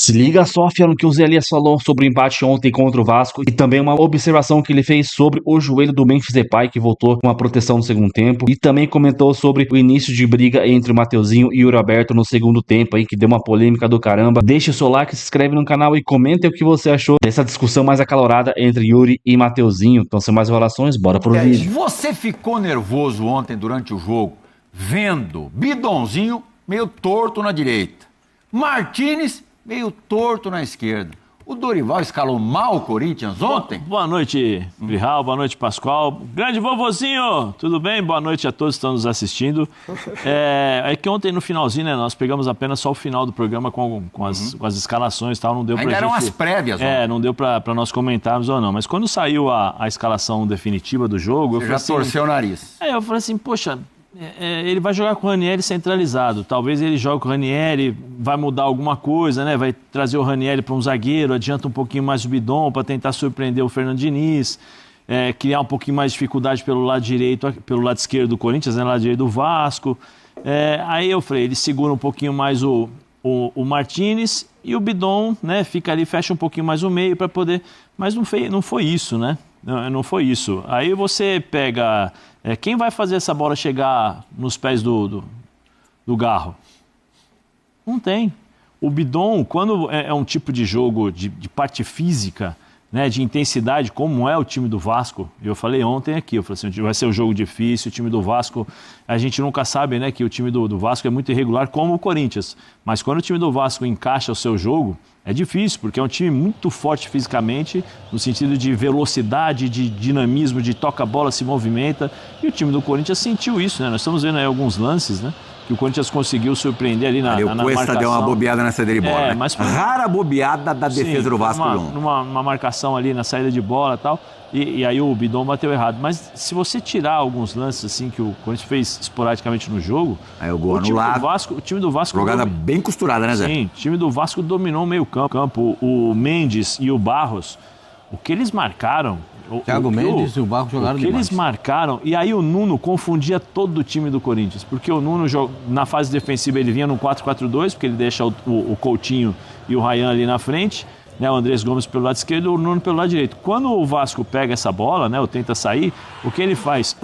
Se liga só, Fiano, que o Zé Elias falou sobre o empate ontem contra o Vasco e também uma observação que ele fez sobre o joelho do Memphis Depay, que voltou com a proteção no segundo tempo, e também comentou sobre o início de briga entre o Mateuzinho e o Yuri Alberto no segundo tempo aí, que deu uma polêmica do caramba. Deixe o seu like, se inscreve no canal e comenta o que você achou dessa discussão mais acalorada entre Yuri e Mateuzinho. Então, sem mais enrolações, bora pro vídeo. Você ficou nervoso ontem durante o jogo, vendo Bidonzinho meio torto na direita, Martínez meio torto na esquerda. O Dorival escalou mal o Corinthians ontem? Boa noite, Grihal, boa noite, Pascoal. Grande vovozinho, tudo bem? Boa noite a todos que estão nos assistindo. É que ontem no finalzinho, né, nós pegamos apenas só o final do programa com as escalações e tal, não deu pra gente... Ainda eram as prévias. Não deu pra nós comentarmos ou não, mas quando saiu a escalação definitiva do jogo... Você já torceu o nariz. Eu falei assim, poxa... ele vai jogar com o Ranieri centralizado. Talvez ele jogue com o Ranieri, vai mudar alguma coisa, né? Vai trazer o Ranieri para um zagueiro, adianta um pouquinho mais o Bidon para tentar surpreender o Fernando Diniz, criar um pouquinho mais de dificuldade pelo lado direito, pelo lado esquerdo do Corinthians, né? Lado direito do Vasco. Aí eu falei, ele segura um pouquinho mais o Martínez e o Bidon, né? Fica ali, fecha um pouquinho mais o meio para poder... Mas não foi isso, né? Não foi isso. Aí você pega... quem vai fazer essa bola chegar nos pés do Garro? Não tem. O Bidon, quando é um tipo de jogo de parte física, né, de intensidade, como é o time do Vasco, eu falei ontem aqui, eu falei assim, vai ser um jogo difícil, o time do Vasco, a gente nunca sabe, né, que o time do Vasco é muito irregular, como o Corinthians, mas quando o time do Vasco encaixa o seu jogo, é difícil, porque é um time muito forte fisicamente, no sentido de velocidade, de dinamismo, de toca a bola, se movimenta, e o time do Corinthians sentiu isso, né, nós estamos vendo aí alguns lances, né, que o Corinthians conseguiu surpreender ali na marcação. O Cuesta deu uma bobeada na saída de bola, né? Mas rara bobeada da defesa do Vasco. Numa marcação ali na saída de bola e tal, e aí o Bidon bateu errado. Mas se você tirar alguns lances assim que o Corinthians fez esporadicamente no jogo, aí o gol anulado. O time do Vasco... Jogada bem costurada, né, Zé? Sim, o time do Vasco dominou o meio campo. O Mendes e o Barros, o que eles marcaram... Thiago Mendes e o Barros jogaram demais. Eles marcaram, e aí o Nuno confundia todo o time do Corinthians, porque o Nuno, na fase defensiva, ele vinha no 4-4-2, porque ele deixa o Coutinho e o Ryan ali na frente, né, o Andrés Gomes pelo lado esquerdo e o Nuno pelo lado direito. Quando o Vasco pega essa bola, né, ou tenta sair, o que ele faz?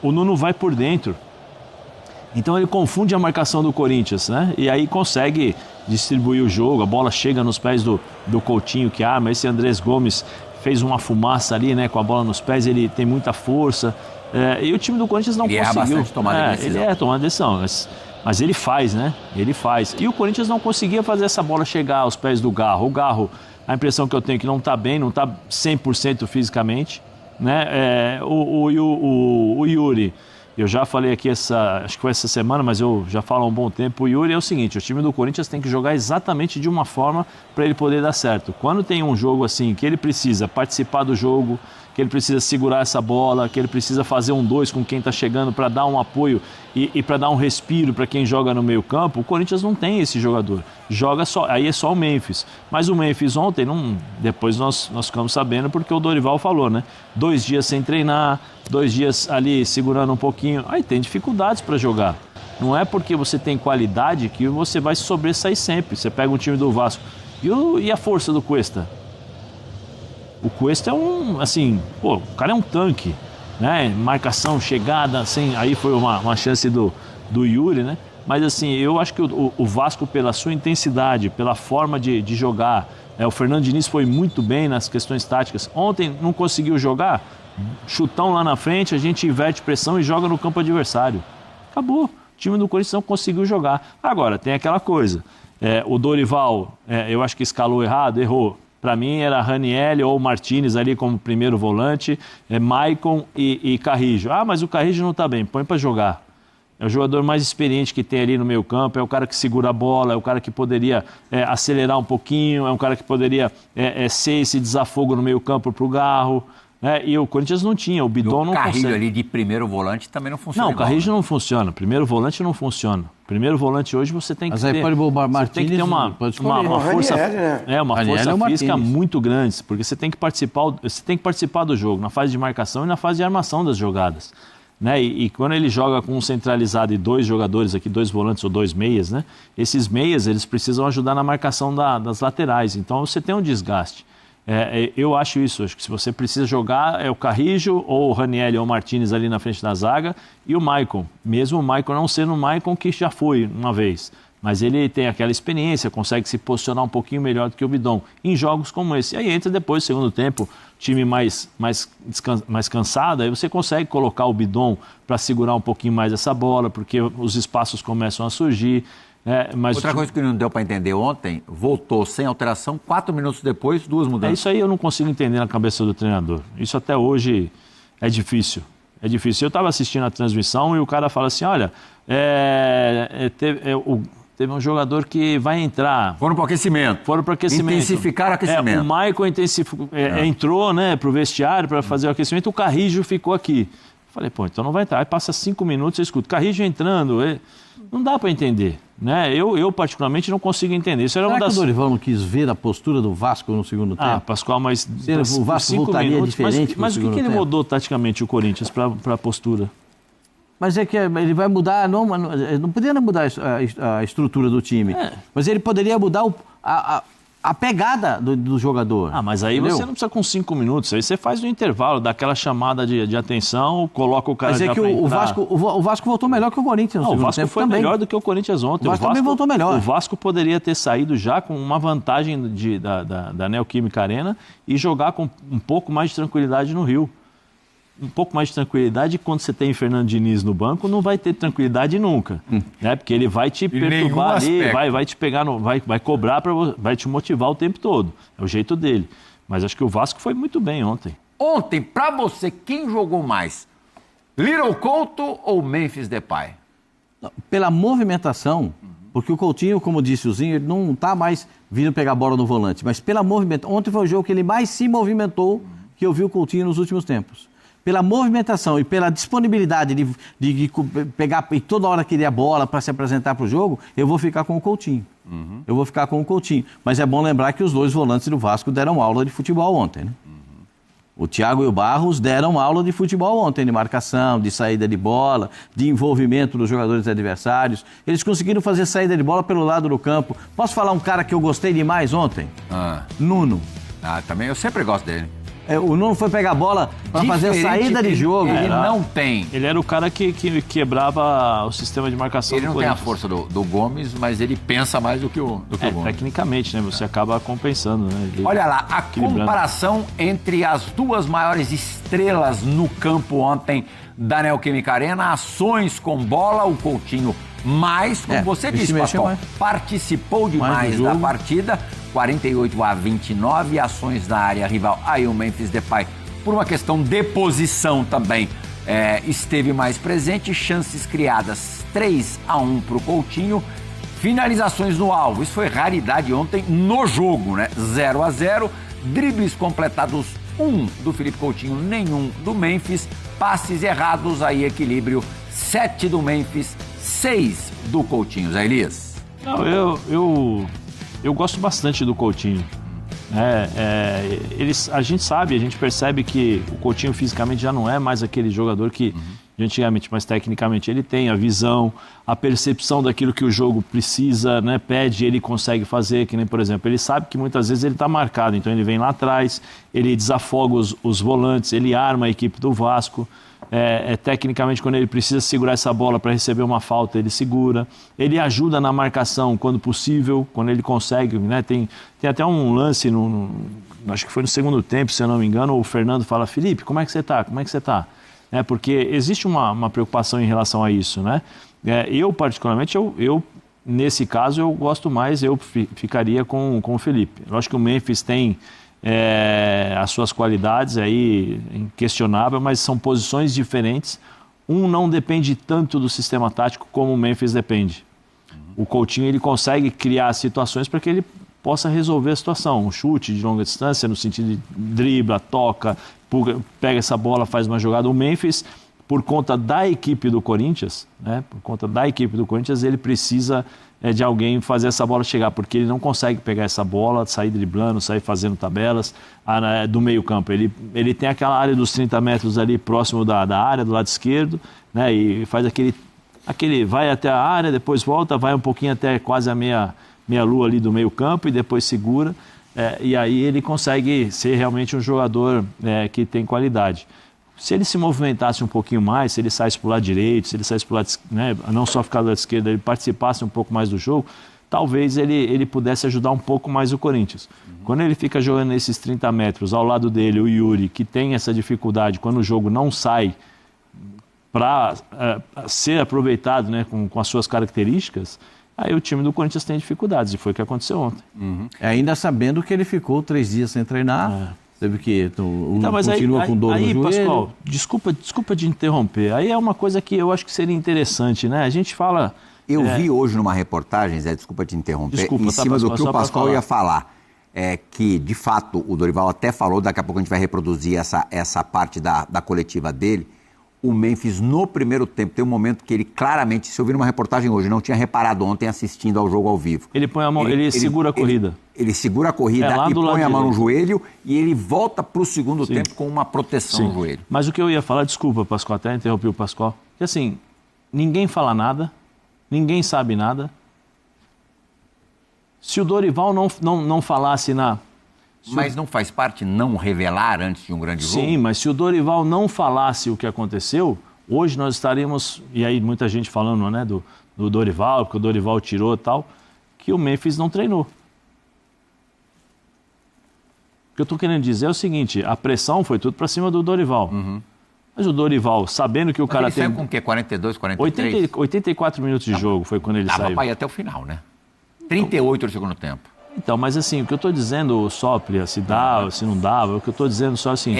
O Nuno vai por dentro. Então ele confunde a marcação do Corinthians, né, e aí consegue distribuir o jogo, a bola chega nos pés do Coutinho que arma, esse Andrés Gomes fez uma fumaça ali, né, com a bola nos pés, ele tem muita força, e o time do Corinthians não conseguiu. Bastante tomada de decisão. Ele tomar decisão, mas ele faz, né, ele faz. E o Corinthians não conseguia fazer essa bola chegar aos pés do Garro. O Garro, a impressão que eu tenho é que não está bem, não está 100% fisicamente, né, o Yuri... Eu já falei aqui, acho que foi essa semana, mas eu já falo há um bom tempo. O Yuri é o seguinte, o time do Corinthians tem que jogar exatamente de uma forma para ele poder dar certo. Quando tem um jogo assim, que ele precisa participar do jogo, que ele precisa segurar essa bola, que ele precisa fazer 1-2 com quem está chegando para dar um apoio e para dar um respiro para quem joga no meio campo, o Corinthians não tem esse jogador. Joga só, aí é só o Memphis. Mas o Memphis ontem, depois nós ficamos sabendo porque o Dorival falou, né? 2 dias sem treinar, 2 dias ali segurando um pouquinho, aí tem dificuldades para jogar. Não é porque você tem qualidade que você vai se sobressair sempre. Você pega um time do Vasco. E a força do Cuesta? O Cuesta é o cara é um tanque, né? Marcação, chegada, assim, aí foi uma chance do Yuri, né? Mas assim, eu acho que o Vasco, pela sua intensidade, pela forma de jogar, o Fernando Diniz foi muito bem nas questões táticas. Ontem não conseguiu jogar, chutão lá na frente, a gente inverte pressão e joga no campo adversário. Acabou. O time do Corinthians não conseguiu jogar. Agora, tem aquela coisa, o Dorival, eu acho que escalou errado, errou. Para mim era Ranieri ou Martínez ali como primeiro volante, Maicon e Carrijo. Mas o Carrijo não está bem, põe para jogar. É o jogador mais experiente que tem ali no meio campo, é o cara que segura a bola, é o cara que poderia acelerar um pouquinho, é um cara que poderia ser esse desafogo no meio campo para o Garro. E o Corinthians não tinha, o Bidon não consegue. O Carrijo ali de primeiro volante também não funciona. Não, o Carrijo não funciona, primeiro volante não funciona. Primeiro volante hoje você tem que ter... Mas aí pode bombar Martínez, tem que ter uma força, uma força física muito grande, porque você tem que participar do jogo, na fase de marcação e na fase de armação das jogadas. né? E quando ele joga com um centralizado e 2 jogadores aqui, 2 volantes ou 2 meias, né? Esses meias, eles precisam ajudar na marcação das laterais. Então, você tem um desgaste. Eu acho isso. Acho que se você precisa jogar, é o Carrijo, ou o Ranieri ou o Martínez ali na frente da zaga, e o Maicon. Mesmo o Maicon não sendo o Maicon que já foi uma vez. Mas ele tem aquela experiência, consegue se posicionar um pouquinho melhor do que o Bidon em jogos como esse. E aí entra depois, segundo tempo, time mais cansado, aí você consegue colocar o Bidon para segurar um pouquinho mais essa bola, porque os espaços começam a surgir. Mas outra coisa que não deu para entender ontem, voltou sem alteração, 4 minutos depois, 2 mudanças. Isso aí eu não consigo entender na cabeça do treinador. Isso até hoje é difícil. É difícil. Eu estava assistindo a transmissão e o cara fala assim, olha, teve um jogador que vai entrar. Foram para o aquecimento. Intensificaram o aquecimento. O Maicon entrou, né, para o vestiário para fazer o aquecimento, o Carrijo ficou aqui. Falei, pô, então não vai entrar. Aí passa 5 minutos, eu escuto, Carrijo entrando. Não dá para entender, né? Eu particularmente não consigo entender. Isso era Será que o Dorival não quis ver a postura do Vasco no segundo tempo? Pascoal, mas o Vasco voltaria diferente. Mas o que ele mudou taticamente o Corinthians para a postura? Mas é que ele vai mudar, não poderia mudar a estrutura do time, mas ele poderia mudar a pegada do jogador. Mas aí você não precisa com 5 minutos, aí você faz no intervalo, dá aquela chamada de atenção, coloca o cara já pra entrar. O Vasco voltou melhor que o Corinthians no segundo tempo. O Vasco foi também melhor do que o Corinthians ontem. O Vasco também voltou melhor. O Vasco poderia ter saído já com uma vantagem da Neoquímica Arena e jogar com um pouco mais de tranquilidade no Rio. Um pouco mais de tranquilidade, quando você tem Fernando Diniz no banco, não vai ter tranquilidade nunca, né? Porque ele vai te perturbar ali, vai te pegar, vai cobrar, vai te motivar o tempo todo. É o jeito dele. Mas acho que o Vasco foi muito bem ontem. Ontem, pra você, quem jogou mais? Little Couto ou Memphis Depay? Pela movimentação, porque o Coutinho, como disse o Zinho, ele não está mais vindo pegar a bola no volante, mas pela movimentação. Ontem foi o jogo que ele mais se movimentou que eu vi o Coutinho nos últimos tempos. Pela movimentação e pela disponibilidade de pegar e toda hora querer a bola para se apresentar para o jogo, eu vou ficar com o Coutinho. Eu vou ficar com o Coutinho. Mas é bom lembrar que os 2 volantes do Vasco deram aula de futebol ontem, né? O Thiago e o Barros deram aula de futebol ontem, de marcação, de saída de bola, de envolvimento dos jogadores adversários. Eles conseguiram fazer saída de bola pelo lado do campo. Posso falar um cara que eu gostei demais ontem? Nuno. Também eu sempre gosto dele. O Nuno foi pegar a bola para fazer a saída de jogo. Ele não tem. Ele era o cara que quebrava o sistema de marcação do Corinthians. Ele não tem a força do Gomes, mas ele pensa mais do que o Gomes. Tecnicamente, né? Você acaba compensando, né? Olha lá, a comparação entre as 2 maiores estrelas no campo ontem da Neoquímica Arena, ações com bola, o Coutinho mais, como você disse, Pascoal, participou demais da partida, 48-29, ações na área rival. Aí o Memphis Depay, por uma questão de posição também, esteve mais presente, chances criadas 3-1 para o Coutinho, finalizações no alvo, isso foi raridade ontem no jogo, né? 0-0, dribles completados 1 do Felipe Coutinho, nenhum do Memphis, passes errados, aí equilíbrio 7 do Memphis, 6 do Coutinho. Zé Elias? Não, eu gosto bastante do Coutinho. A gente percebe que o Coutinho fisicamente já não é mais aquele jogador que de antigamente, mas tecnicamente ele tem a visão, a percepção daquilo que o jogo precisa, né, pede, ele consegue fazer, que nem, por exemplo, ele sabe que muitas vezes ele está marcado, então ele vem lá atrás, ele desafoga os volantes, ele arma a equipe do Vasco. Tecnicamente, quando ele precisa segurar essa bola para receber uma falta, ele segura. Ele ajuda na marcação quando possível, quando ele consegue, né? Tem até um lance, acho que foi no segundo tempo, se eu não me engano, o Fernando fala, Felipe, como é que você está? Como é que você está? Porque existe uma preocupação em relação a isso, né? Eu, particularmente, nesse caso, eu gosto mais, eu ficaria com o Felipe. Lógico que o Memphis tem as suas qualidades aí inquestionável, mas são posições diferentes. Um não depende tanto do sistema tático como o Memphis depende. O Coutinho ele consegue criar situações para que ele possa resolver a situação. Um chute de longa distância, no sentido de dribla, toca, pega essa bola, faz uma jogada. O Memphis, por conta da equipe do Corinthians, né, ele precisa de alguém fazer essa bola chegar, porque ele não consegue pegar essa bola, sair driblando, sair fazendo tabelas do meio campo. Ele tem aquela área dos 30 metros ali próximo da área, do lado esquerdo, né, e faz aquele vai até a área, depois volta, vai um pouquinho até quase a meia-lua ali do meio campo e depois segura. E aí ele consegue ser realmente um jogador que tem qualidade. Se ele se movimentasse um pouquinho mais, se ele saísse para o lado direito, se ele saísse para o lado, né, não só ficar do lado esquerdo, ele participasse um pouco mais do jogo, talvez ele pudesse ajudar um pouco mais o Corinthians. Quando ele fica jogando nesses 30 metros, ao lado dele o Yuri, que tem essa dificuldade, quando o jogo não sai para ser aproveitado, né, com as suas características, aí o time do Corinthians tem dificuldades, e foi o que aconteceu ontem. Ainda sabendo que ele ficou 3 dias sem treinar, teve que mas continua com dor no joelho. Pascoal, desculpa de interromper, aí é uma coisa que eu acho que seria interessante, né? A gente fala... Eu vi hoje numa reportagem, Zé, desculpa te interromper, em cima do que o Pascoal ia falar, que de fato o Dorival até falou, daqui a pouco a gente vai reproduzir essa parte da coletiva dele. O Memphis, no primeiro tempo, tem um momento que ele claramente, se eu vi numa reportagem hoje, não tinha reparado ontem assistindo ao jogo ao vivo. Ele põe a mão, ele segura a corrida. Ele segura a corrida e põe a mão no joelho e ele volta para o segundo tempo com uma proteção no joelho. Mas o que eu ia falar, desculpa, Pascoal, até interrompi o Pascoal, que assim, ninguém fala nada, ninguém sabe nada. Se o Dorival não falasse Mas não faz parte não revelar antes de um grande jogo? Sim, mas se o Dorival não falasse o que aconteceu, hoje nós estaríamos, e aí muita gente falando, né, do Dorival, porque o Dorival tirou e tal, que o Memphis não treinou. O que eu estou querendo dizer é o seguinte, a pressão foi tudo para cima do Dorival. Mas o Dorival, sabendo que o cara tem... Ele saiu com o quê? 42, 43? 84 minutos de jogo foi quando ele saiu. Dava para ir até o final, né? 38 no segundo tempo. Então, mas assim, o que eu estou dizendo, Sopria, se dava, se não dava, o que eu estou dizendo só assim...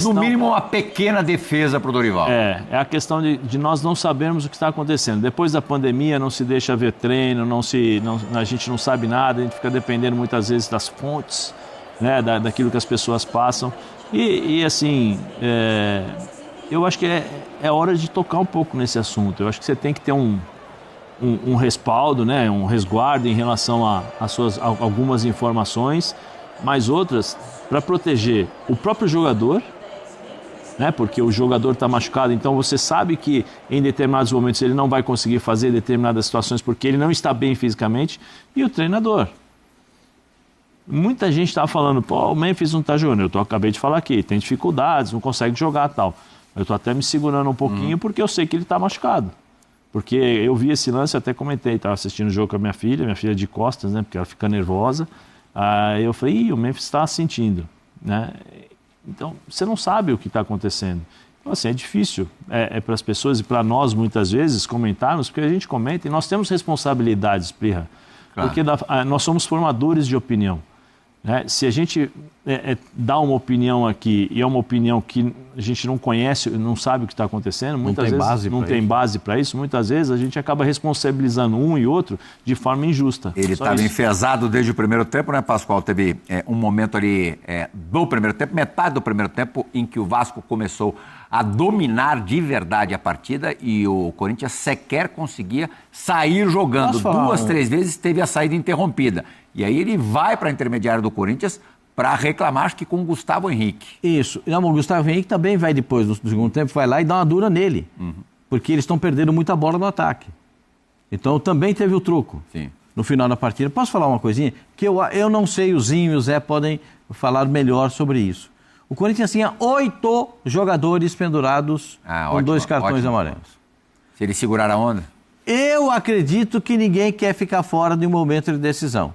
no mínimo, uma pequena defesa para o Dorival. É a questão de nós não sabermos o que está acontecendo. Depois da pandemia, não se deixa ver treino, a gente não sabe nada, a gente fica dependendo muitas vezes das fontes, né, daquilo que as pessoas passam. E assim, eu acho que é hora de tocar um pouco nesse assunto. Eu acho que você tem que ter um respaldo, né, um resguardo em relação a algumas informações, mas outras para proteger o próprio jogador, né, porque o jogador está machucado, então você sabe que em determinados momentos ele não vai conseguir fazer determinadas situações porque ele não está bem fisicamente, e o treinador. Muita gente estava falando, o Memphis não está jogando, acabei de falar aqui, tem dificuldades, não consegue jogar e tal. Eu estou até me segurando um pouquinho porque eu sei que ele está machucado. Porque eu vi esse lance, até comentei, estava assistindo o jogo com a minha filha de costas, né, porque ela fica nervosa. Aí eu falei, o Memphis está sentindo, né? Então, você não sabe o que está acontecendo. Então, assim, é difícil para as pessoas e para nós, muitas vezes, comentarmos, porque a gente comenta e nós temos responsabilidades, Plirra. Claro. Porque nós somos formadores de opinião. Né? Se a gente dá uma opinião aqui e é uma opinião que a gente não conhece, não sabe o que está acontecendo, muitas vezes não tem base para isso, muitas vezes a gente acaba responsabilizando um e outro de forma injusta. Ele estava enfesado desde o primeiro tempo, né, Pascoal? Teve um momento ali do primeiro tempo, metade do primeiro tempo, em que o Vasco começou a dominar de verdade a partida e o Corinthians sequer conseguia sair jogando. 2, 3 vezes teve a saída interrompida. E aí ele vai para a intermediária do Corinthians para reclamar, acho que com o Gustavo Henrique. Isso. Não, o Gustavo Henrique também vai depois, no segundo tempo, vai lá e dá uma dura nele. Porque eles estão perdendo muita bola no ataque. Então também teve o troco. Sim. No final da partida. Posso falar uma coisinha? Que eu não sei, o Zinho e o Zé podem falar melhor sobre isso. O Corinthians tinha 8 jogadores pendurados com 2 cartões amarelos. Se ele segurar a onda? Eu acredito que ninguém quer ficar fora de um momento de decisão.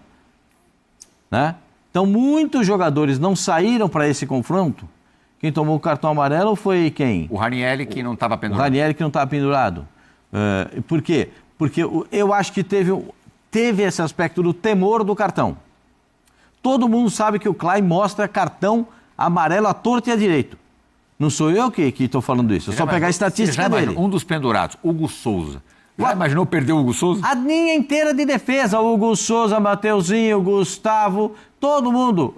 Né? Então, muitos jogadores não saíram para esse confronto. Quem tomou o cartão amarelo foi quem? O Ranieri, que não estava pendurado. O Ranieri, que não estava pendurado. Por quê? Porque eu acho que teve esse aspecto do temor do cartão. Todo mundo sabe que o Klein mostra cartão amarelo à torta e à direito. Não sou eu que estou falando isso. É só pegar a estatística dele. Um dos pendurados, Hugo Souza. Já imaginou perder o Hugo Souza? A linha inteira de defesa. O Hugo Souza, Mateuzinho, o Gustavo, todo mundo.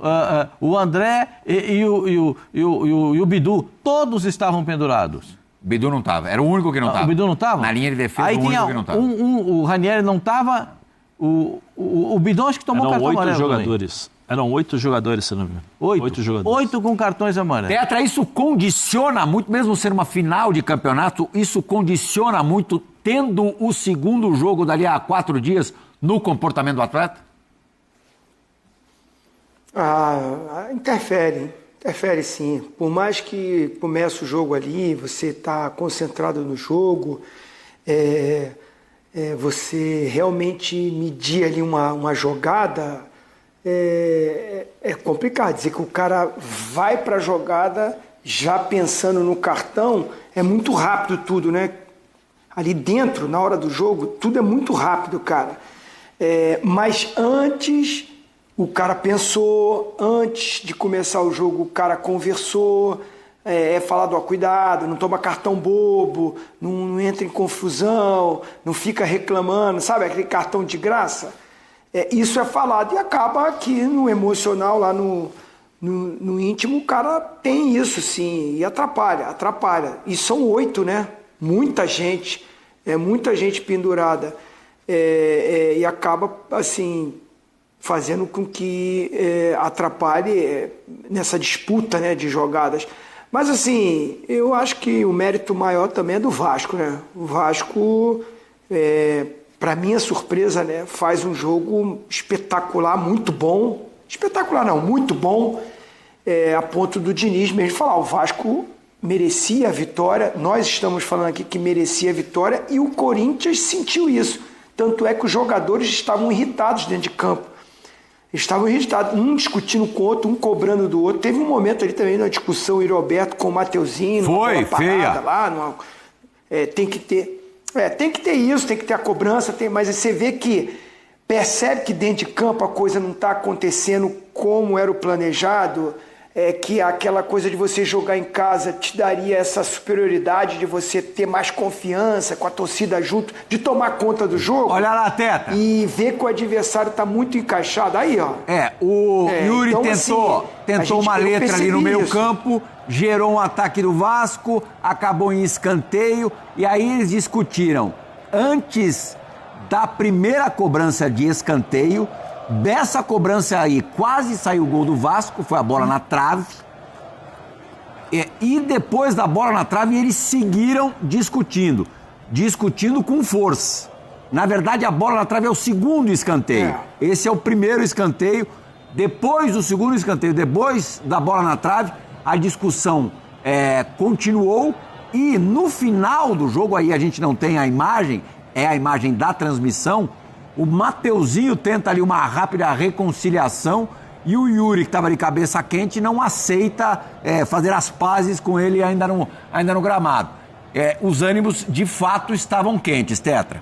O André e o Bidu. Todos estavam pendurados. O Bidu não estava. Era o único que não estava. O Bidu não estava? Na linha de defesa, aí o único que não estava. O Ranieri não estava. O Bidon acho que tomou cartão amarelo. Eram 8 jogadores, se não me engano. 8 jogadores. 8 com cartões amarelos. Tetra, isso condiciona muito, mesmo ser uma final de campeonato, isso condiciona muito, tendo o segundo jogo dali a 4 dias no comportamento do atleta? Interfere sim. Por mais que comece o jogo ali, você está concentrado no jogo, você realmente medir ali uma jogada, é complicado. Dizer que o cara vai para a jogada já pensando no cartão, é muito rápido tudo, né? Ali dentro, na hora do jogo, tudo é muito rápido, cara. Mas antes... O cara pensou, antes de começar o jogo, o cara conversou, falado, cuidado, não toma cartão bobo, não entra em confusão, não fica reclamando, sabe, aquele cartão de graça. Isso é falado e acaba que no emocional, lá no íntimo, o cara tem isso sim, e atrapalha. E são 8, né? Muita gente pendurada. E acaba, assim... fazendo com que atrapalhe nessa disputa, né, de jogadas. Mas, assim, eu acho que o mérito maior também é do Vasco, né? O Vasco, para minha surpresa, né, faz um jogo espetacular, muito bom. Espetacular não, muito bom, a ponto do Diniz mesmo falar, o Vasco merecia a vitória, nós estamos falando aqui que merecia a vitória e o Corinthians sentiu isso. Tanto é que os jogadores estavam irritados dentro de campo. Estavam irritados, um discutindo com o outro, um cobrando do outro. Teve um momento ali também na discussão, o Roberto com o Mateuzinho. Foi, feia. Lá, tem que ter isso, tem que ter a cobrança, mas você vê que percebe que dentro de campo a coisa não está acontecendo como era o planejado, que aquela coisa de você jogar em casa te daria essa superioridade de você ter mais confiança com a torcida junto, de tomar conta do jogo. Olha lá, Teta. E ver que o adversário está muito encaixado. Aí, ó. O Yuri então, tentou uma letra ali no meio campo, gerou um ataque do Vasco, acabou em escanteio, e aí eles discutiram. Antes da primeira cobrança de escanteio, dessa cobrança aí, quase saiu o gol do Vasco, foi a bola na trave. E depois da bola na trave, eles seguiram discutindo com força. Na verdade, a bola na trave é o segundo escanteio. Esse é o primeiro escanteio. Depois do segundo escanteio, depois da bola na trave, a discussão continuou. E no final do jogo, aí a gente não tem a imagem, é a imagem da transmissão. O Mateuzinho tenta ali uma rápida reconciliação e o Yuri, que estava de cabeça quente, não aceita fazer as pazes com ele ainda no gramado. Os ânimos, de fato, estavam quentes, Tetra.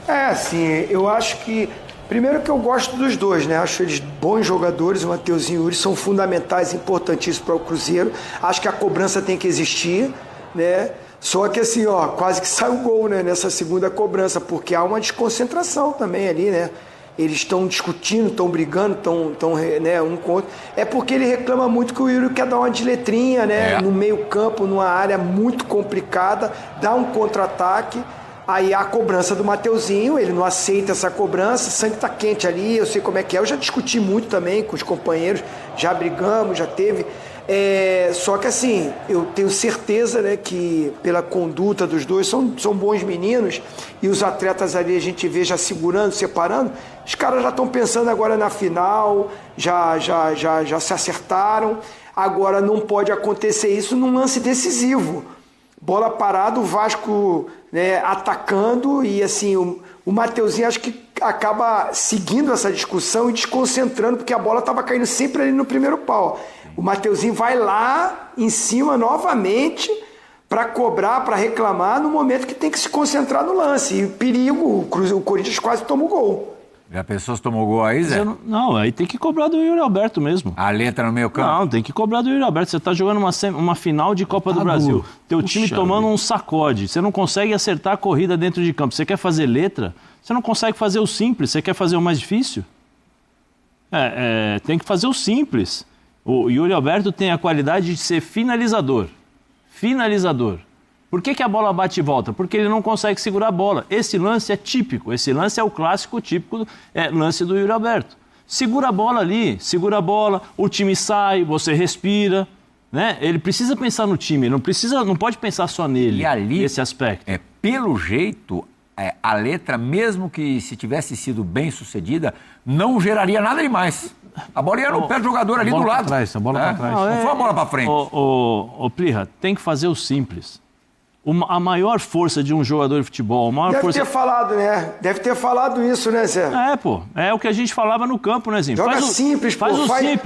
Assim, eu acho que... Primeiro que eu gosto dos dois, né? Acho eles bons jogadores, o Mateuzinho e o Yuri são fundamentais, importantíssimos para o Cruzeiro. Acho que a cobrança tem que existir, né? Só que assim, quase que sai o gol, né, nessa segunda cobrança, porque há uma desconcentração também ali, né? Eles estão discutindo, estão brigando, estão né, um com o outro. É porque ele reclama muito que o Yuri quer dar uma de letrinha, né? No meio campo, numa área muito complicada, dá um contra-ataque. Aí a cobrança do Mateuzinho, ele não aceita essa cobrança, o sangue tá quente ali, eu sei como é que é. Eu já discuti muito também com os companheiros, já brigamos, já teve... Só que assim, eu tenho certeza, né, que pela conduta dos dois, são bons meninos, e os atletas ali a gente vê já segurando, separando, os caras já estão pensando agora na final, já se acertaram. Agora não pode acontecer isso num lance decisivo, bola parada, o Vasco, né, atacando, e assim, o Mateuzinho acho que acaba seguindo essa discussão e desconcentrando, porque a bola estava caindo sempre ali no primeiro pau. O Mateuzinho vai lá em cima novamente para cobrar, para reclamar, no momento que tem que se concentrar no lance. E perigo, o Corinthians quase toma o gol. Já pensou se tomou gol aí, Zé? Não, aí tem que cobrar do Yuri Alberto mesmo. A letra no meio campo? Não, tem que cobrar do Yuri Alberto. Você tá jogando uma final de Copa do Brasil. Teu time tomando um sacode. Você não consegue acertar a corrida dentro de campo. Você quer fazer letra? Você não consegue fazer o simples. Você quer fazer o mais difícil? Tem que fazer o simples. O Yuri Alberto tem a qualidade de ser finalizador. Finalizador. Por que a bola bate e volta? Porque ele não consegue segurar a bola. Esse lance é típico, esse lance é o clássico típico, lance do Yuri Alberto. Segura a bola ali, segura a bola, o time sai, você respira, né? Ele precisa pensar no time, não pode pensar só nele, E ali, nesse aspecto. Pelo jeito, a letra, mesmo que se tivesse sido bem sucedida, não geraria nada demais. A bola ia no pé do jogador ali do lado. A bola pra trás. Não foi a bola pra frente. Ô, Plirra, tem que fazer o simples. A maior força de um jogador de futebol, a maior Deve força... ter falado, né? Deve ter falado isso, né, Zé? É o que a gente falava no campo, né, Zinho? Joga simples, pô.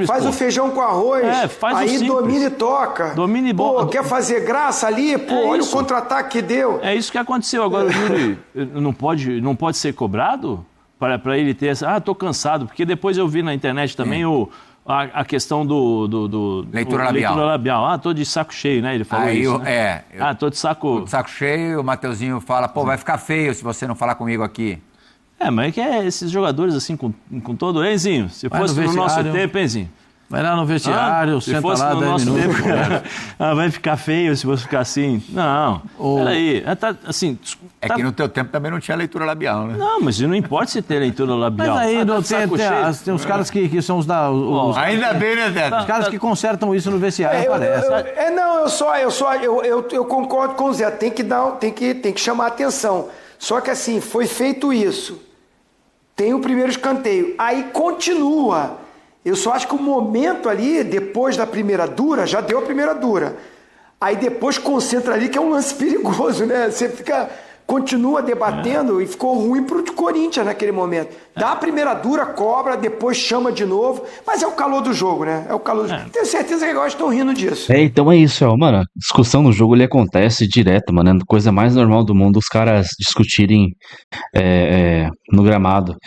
Faz o feijão com arroz. Faz aí o simples. domina e toca. Domina e bola. Pô, quer fazer graça ali? Pô, olha isso. o contra-ataque que deu. É isso que aconteceu. Agora o Yuri não pode ser cobrado para ele ter essa... tô cansado. Porque depois eu vi na internet também a questão do Leitura labial. Leitura labial. Tô de saco cheio, né? Ele falou Aí isso, né? Tô de saco... De saco cheio, o Mateuzinho fala, vai ficar feio se você não falar comigo aqui. Mas é que esses jogadores assim, com todo... Enzinho, se fosse no nosso tempo, Enzinho... Vai lá no vestiário, se senta fosse lá no 10 nosso minutos. tempo, vai ficar feio se você ficar assim. Não, peraí. Que no teu tempo também não tinha leitura labial, né? Não, mas não importa se tem leitura labial. Mas aí não saco cheio. tem os caras que são os Ainda bem, né, Teto? os caras que consertam isso no vestiário, parece. Eu concordo com o Zé. Tem que chamar atenção. Só que assim, foi feito isso. Tem o primeiro escanteio. Aí continua. Eu só acho que o momento ali, depois da primeira dura, já deu a primeira dura. Aí depois concentra ali, que é um lance perigoso, né? Você continua debatendo e ficou ruim pro Corinthians naquele momento. Dá a primeira dura, cobra, depois chama de novo. Mas é o calor do jogo, né? É o calor do jogo. Tenho certeza que agora estão rindo disso. Então é isso, mano. Discussão no jogo ele acontece direto, mano. É a coisa mais normal do mundo os caras discutirem no gramado.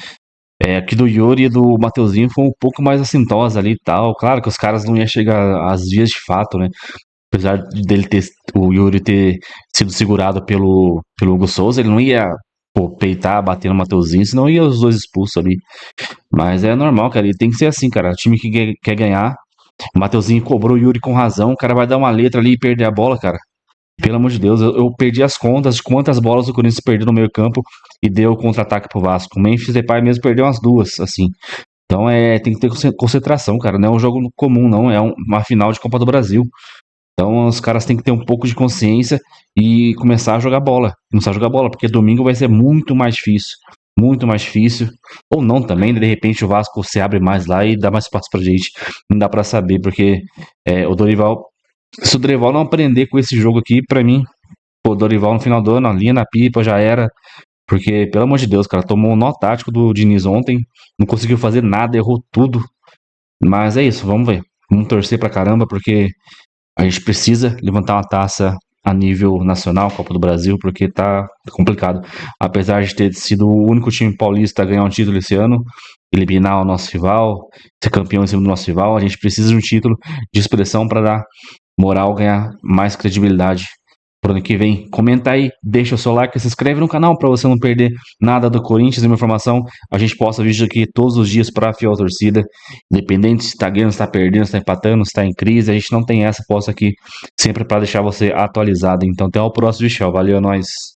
Aqui do Yuri e do Mateuzinho foi um pouco mais assintosa ali e tal. Claro que os caras não iam chegar às vias de fato, né? Apesar o Yuri ter sido segurado pelo Hugo Souza, ele não ia peitar, bater no Mateuzinho, senão ia os dois expulsos ali. Mas é normal, cara. E tem que ser assim, cara. O time que quer ganhar, o Mateuzinho cobrou o Yuri com razão, o cara vai dar uma letra ali e perder a bola, cara. Pelo amor de Deus, eu perdi as contas de quantas bolas o Corinthians perdeu no meio campo e deu contra-ataque pro Vasco. O Memphis Depay mesmo perdeu umas duas, assim. Então tem que ter concentração, cara. Não é um jogo comum, não. É uma final de Copa do Brasil. Então os caras têm que ter um pouco de consciência e começar a jogar bola. Começar a jogar bola, porque domingo vai ser muito mais difícil. Muito mais difícil. Ou não também, de repente o Vasco se abre mais lá e dá mais espaço pra gente. Não dá pra saber, porque o Dorival... Se o Dorival não aprender com esse jogo aqui, pra mim, o Dorival no final do ano, linha na pipa, já era. Porque, pelo amor de Deus, cara, tomou um nó tático do Diniz ontem, não conseguiu fazer nada, errou tudo. Mas é isso, vamos ver. Vamos torcer pra caramba, porque a gente precisa levantar uma taça a nível nacional, Copa do Brasil, porque tá complicado. Apesar de ter sido o único time paulista a ganhar um título esse ano, eliminar o nosso rival, ser campeão em cima do nosso rival, a gente precisa de um título de expressão para dar moral, ganhar mais credibilidade pro ano que vem. Comenta aí, deixa o seu like, se inscreve no canal para você não perder nada do Corinthians e uma informação. A gente posta vídeo aqui todos os dias para a fiel torcida, independente se tá ganhando, se tá perdendo, se tá empatando, se tá em crise, a gente não tem essa, posta aqui sempre para deixar você atualizado. Então até o próximo vídeo, valeu, é nóis.